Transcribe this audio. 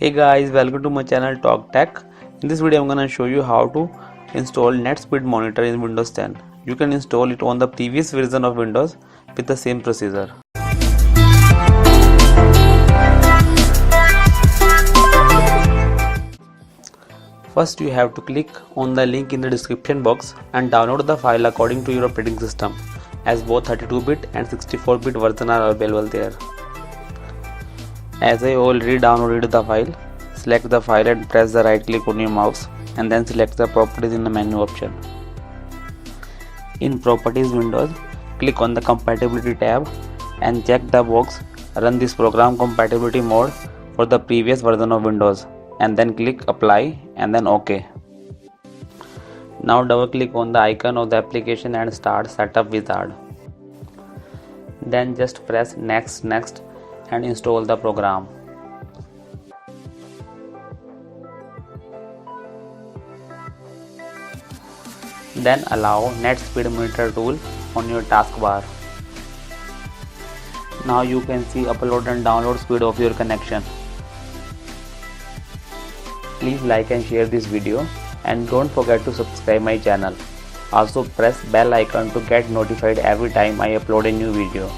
Hey guys, welcome to my channel Talk Tech. In this video I'm gonna show you how to install net speed monitor in Windows 10. You can install it on the previous version of Windows with the same procedure. First you have to click on the link in the description box and download the file according to your operating system, as both 32-bit and 64-bit version are available there. As I already downloaded the file, select the file and press the right click on your mouse and then select the properties in the menu option. In properties windows, click on the compatibility tab and check the box run this program compatibility mode for the previous version of Windows and then click apply and then OK. Now double click on the icon of the application and start setup wizard. Then just press next and install the program. Then allow net speed monitor tool on your taskbar. Now you can see upload and download speed of your connection. Please like and share this video and don't forget to subscribe my channel. Also press bell icon to get notified every time I upload a new video.